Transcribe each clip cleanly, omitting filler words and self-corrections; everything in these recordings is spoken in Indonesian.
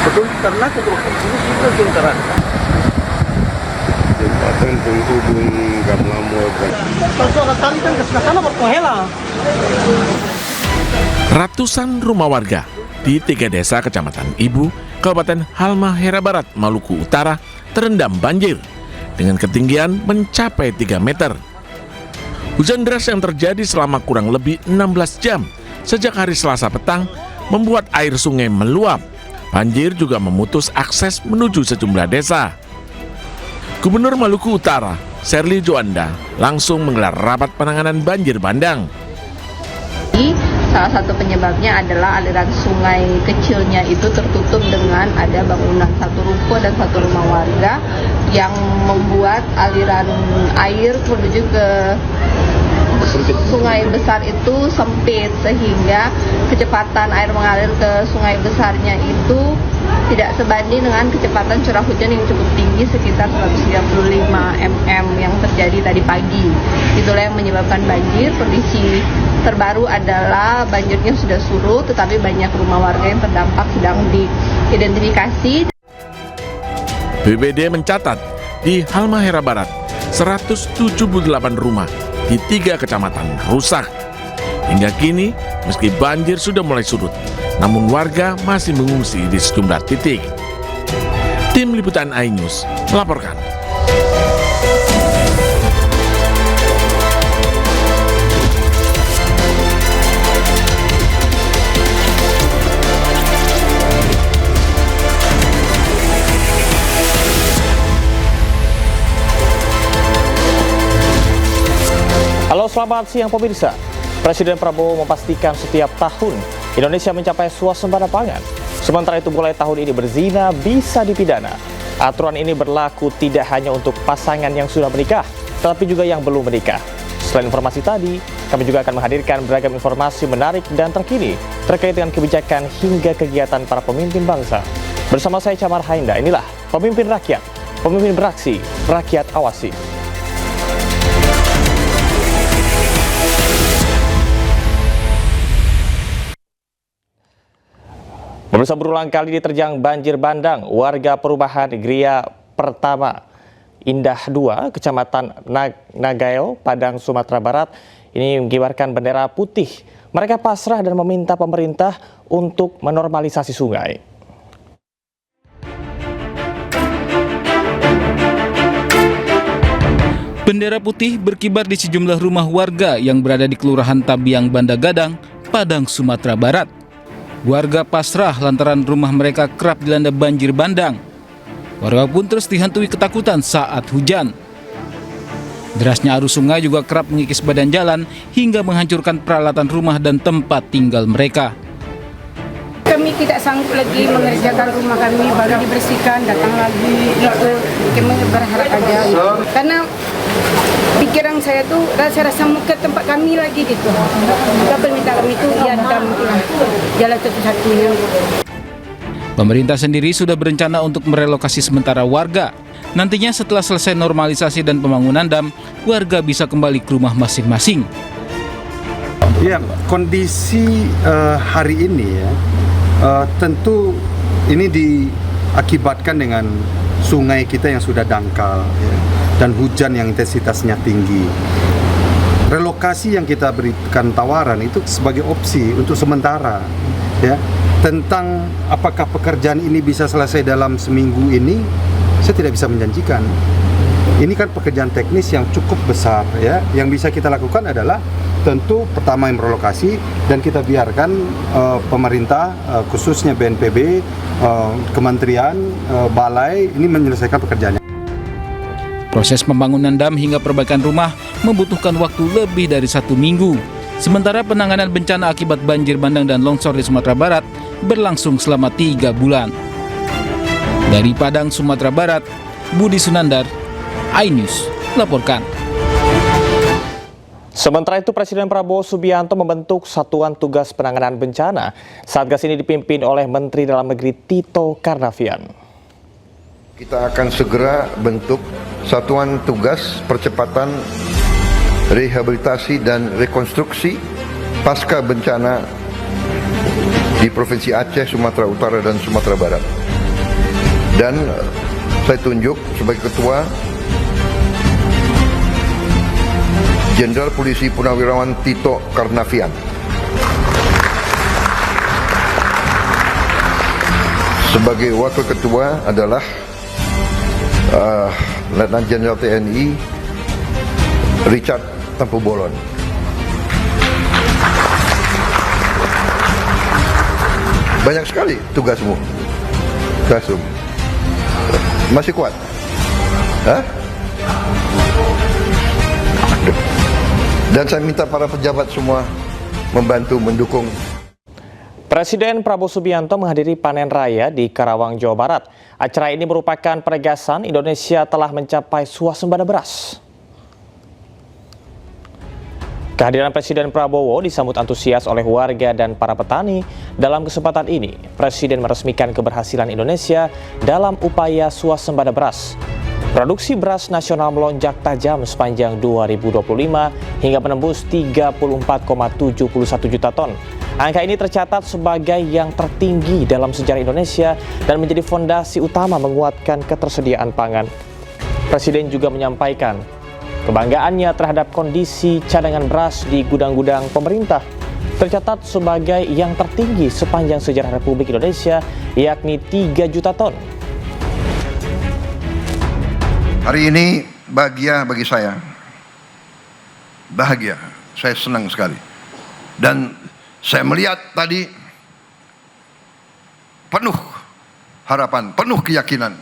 betul karena ini kita sementara. Jembatan penghubung Gamlamor dan ratusan rumah warga di 3 desa Kecamatan Ibu, Kabupaten Halmahera Barat, Maluku Utara terendam banjir dengan ketinggian mencapai 3 meter. Hujan deras yang terjadi selama kurang lebih 16 jam sejak hari Selasa petang membuat air sungai meluap. Banjir juga memutus akses menuju sejumlah desa. Gubernur Maluku Utara, Sherly Juanda, langsung menggelar rapat penanganan banjir bandang. Salah satu penyebabnya adalah aliran sungai kecilnya itu tertutup dengan ada bangunan satu ruko dan satu rumah warga yang membuat aliran air menuju ke sungai besar itu sempit, sehingga kecepatan air mengalir ke sungai besarnya itu tidak sebanding dengan kecepatan curah hujan yang cukup tinggi sekitar 135 mm yang terjadi tadi pagi. Itulah yang menyebabkan banjir. Kondisi terbaru adalah banjirnya sudah surut, tetapi banyak rumah warga yang terdampak sedang diidentifikasi. BPBD mencatat di Halmahera Barat 178 rumah di 3 kecamatan rusak. Hingga kini, meski banjir sudah mulai surut, namun warga masih mengungsi di sejumlah titik. Tim Liputan iNews melaporkan. Halo, selamat siang pemirsa. Presiden Prabowo memastikan setiap tahun Indonesia mencapai swasembada pangan. Sementara itu mulai tahun ini berzina bisa dipidana. Aturan ini berlaku tidak hanya untuk pasangan yang sudah menikah, tetapi juga yang belum menikah. Selain informasi tadi, kami juga akan menghadirkan beragam informasi menarik dan terkini terkait dengan kebijakan hingga kegiatan para pemimpin bangsa. Bersama saya Camar Hainda, inilah Pemimpin Rakyat, Pemimpin Beraksi, Rakyat Awasi. Pemirsa, berulang kali diterjang banjir bandang warga perumahan Gria Pertama Indah 2, Kecamatan Nagayo, Padang, Sumatera Barat, ini mengibarkan bendera putih. Mereka pasrah dan meminta pemerintah untuk menormalisasi sungai. Bendera putih berkibar di sejumlah rumah warga yang berada di Kelurahan Tabiang, Banda Gadang, Padang, Sumatera Barat. Warga pasrah lantaran rumah mereka kerap dilanda banjir bandang. Warga pun terus dihantui ketakutan saat hujan. Derasnya arus sungai juga kerap mengikis badan jalan hingga menghancurkan peralatan rumah dan tempat tinggal mereka. Kami tidak sanggup lagi mengerjakan rumah kami, baru dibersihkan, datang lagi, itu kami berharap aja. Karena pikiran saya tuh rasa mau ke tempat kami lagi gitu. Maka permintaan kami itu ya jalan satu-satunya. Pemerintah sendiri sudah berencana untuk merelokasi sementara warga. Nantinya setelah selesai normalisasi dan pembangunan dam, warga bisa kembali ke rumah masing-masing. Ya, kondisi hari ini ya, tentu ini diakibatkan dengan sungai kita yang sudah dangkal ya, dan hujan yang intensitasnya tinggi. Relokasi yang kita berikan tawaran itu sebagai opsi untuk sementara ya. Tentang apakah pekerjaan ini bisa selesai dalam seminggu ini, saya tidak bisa menjanjikan. Ini kan pekerjaan teknis yang cukup besar ya. Yang bisa kita lakukan adalah tentu pertama yang merelokasi, dan kita biarkan pemerintah khususnya BNPB, kementerian, balai ini menyelesaikan pekerjaannya. Proses pembangunan dam hingga perbaikan rumah membutuhkan waktu lebih dari 1 minggu. Sementara penanganan bencana akibat banjir bandang dan longsor di Sumatera Barat berlangsung selama 3 bulan. Dari Padang, Sumatera Barat, Budi Sunandar, iNews laporkan. Sementara itu, Presiden Prabowo Subianto membentuk Satuan Tugas Penanganan Bencana. Satgas ini dipimpin oleh Menteri Dalam Negeri Tito Karnavian. kita akan segera bentuk Satuan Tugas Percepatan Rehabilitasi dan Rekonstruksi Pasca Bencana di Provinsi Aceh, Sumatera Utara, dan Sumatera Barat. Dan saya tunjuk sebagai Ketua Jenderal Polisi Purnawirawan Tito Karnavian. Sebagai Wakil Ketua adalah Letnan Jenderal TNI Richard Tempu Bolon. Banyak sekali tugasmu, Kasum. Masih kuat? Hah? Dan saya minta para pejabat semua membantu, mendukung. Presiden Prabowo Subianto menghadiri panen raya di Karawang, Jawa Barat. Acara ini merupakan penegasan Indonesia telah mencapai swasembada beras. Kehadiran Presiden Prabowo disambut antusias oleh warga dan para petani. Dalam kesempatan ini, Presiden meresmikan keberhasilan Indonesia dalam upaya swasembada beras. Produksi beras nasional melonjak tajam sepanjang 2025 hingga menembus 34,71 juta ton. Angka ini tercatat sebagai yang tertinggi dalam sejarah Indonesia dan menjadi fondasi utama menguatkan ketersediaan pangan. Presiden juga menyampaikan kebanggaannya terhadap kondisi cadangan beras di gudang-gudang pemerintah, tercatat sebagai yang tertinggi sepanjang sejarah Republik Indonesia, yakni 3 juta ton. Hari ini bahagia bagi saya. Bahagia, saya senang sekali. Dan saya melihat tadi penuh harapan, penuh keyakinan.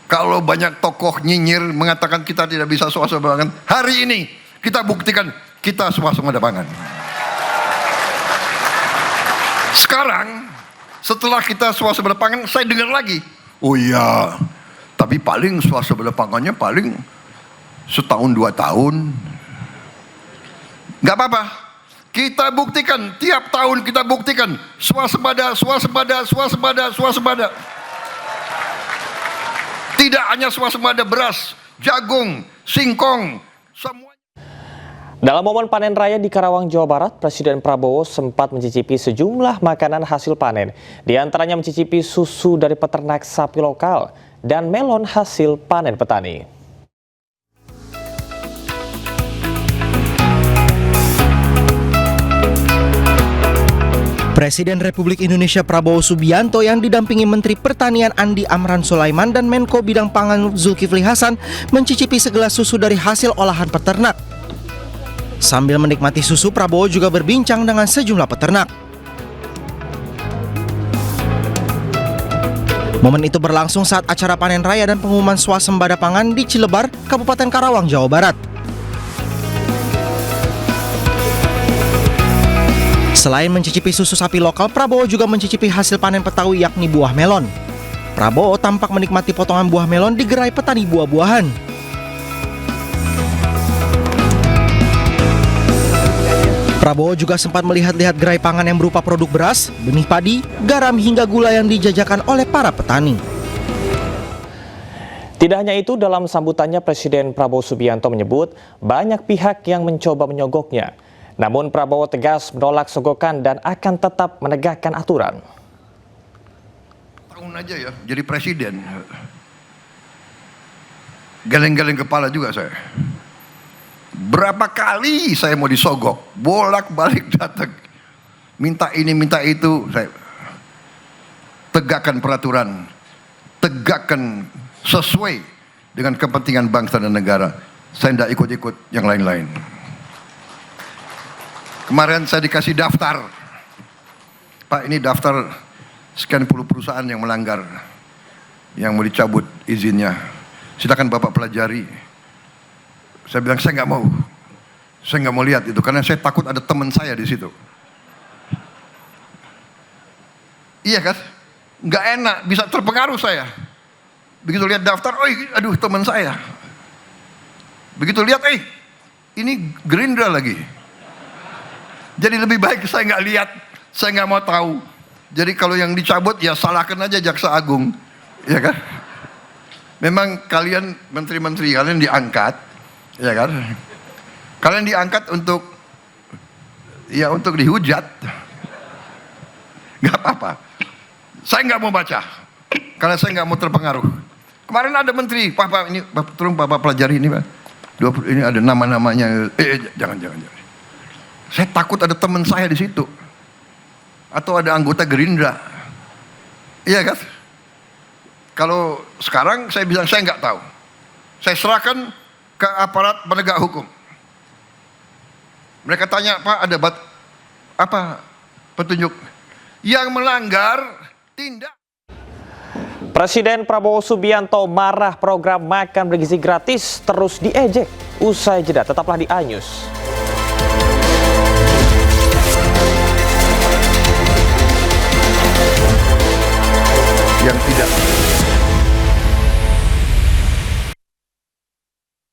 Kalau banyak tokoh nyinyir mengatakan kita tidak bisa swasembada pangan, hari ini kita buktikan kita swasembada pangan. Sekarang setelah kita swasembada pangan, saya dengar lagi, oh iya, tapi paling swasembada pangannya paling setahun 2 tahun. Nggak apa-apa. Kita buktikan, tiap tahun kita buktikan swasembada. Tidak hanya swasembada beras, jagung, singkong, semua. Dalam momen panen raya di Karawang, Jawa Barat, Presiden Prabowo sempat mencicipi sejumlah makanan hasil panen. Di antaranya mencicipi susu dari peternak sapi lokal dan melon hasil panen petani. Presiden Republik Indonesia Prabowo Subianto yang didampingi Menteri Pertanian Andi Amran Sulaiman dan Menko Bidang Pangan Zulkifli Hasan mencicipi segelas susu dari hasil olahan peternak. Sambil menikmati susu, Prabowo juga berbincang dengan sejumlah peternak. Momen itu berlangsung saat acara panen raya dan pengumuman swasembada pangan di Cilebar, Kabupaten Karawang, Jawa Barat. Selain mencicipi susu sapi lokal, Prabowo juga mencicipi hasil panen Betawi yakni buah melon. Prabowo tampak menikmati potongan buah melon di gerai petani buah-buahan. Prabowo juga sempat melihat-lihat gerai pangan yang berupa produk beras, benih padi, garam hingga gula yang dijajakan oleh para petani. Tidak hanya itu, dalam sambutannya Presiden Prabowo Subianto menyebut banyak pihak yang mencoba menyogoknya. Namun Prabowo tegas menolak sogokan dan akan tetap menegakkan aturan. Tahun aja ya, jadi presiden. Geleng-geleng kepala juga saya. Berapa kali saya mau disogok, bolak-balik datang. Minta ini, minta itu. Saya tegakkan peraturan, tegakkan sesuai dengan kepentingan bangsa dan negara. Saya tidak ikut-ikut yang lain-lain. Kemarin saya dikasih daftar, Pak, ini daftar sekian puluh perusahaan yang melanggar, yang mau dicabut izinnya. Silakan Bapak pelajari. Saya bilang saya nggak mau lihat itu karena saya takut ada teman saya di situ. Iya kan? Nggak enak, bisa terpengaruh saya. Begitu lihat daftar, aduh teman saya. Begitu lihat, ini Gerindra lagi. Jadi lebih baik saya nggak lihat, saya nggak mau tahu. Jadi kalau yang dicabut ya salahkan aja Jaksa Agung, ya kan? Memang kalian menteri-menteri kalian diangkat, ya kan? Kalian diangkat untuk dihujat. nggak apa-apa. Saya nggak mau baca, karena saya nggak mau terpengaruh. Kemarin ada menteri, Pak, ini tolong Bapak pelajari ini, Pak. Ini ada nama-namanya. Jangan. Saya takut ada teman saya di situ, atau ada anggota Gerindra. Iya kan? Kalau sekarang saya bilang saya nggak tahu. Saya serahkan ke aparat penegak hukum. Mereka tanya, Pak, ada apa petunjuk yang melanggar tindak. Presiden Prabowo Subianto marah program makan bergizi gratis terus diejek. Usai jeda, tetaplah di A-News. Yang tidak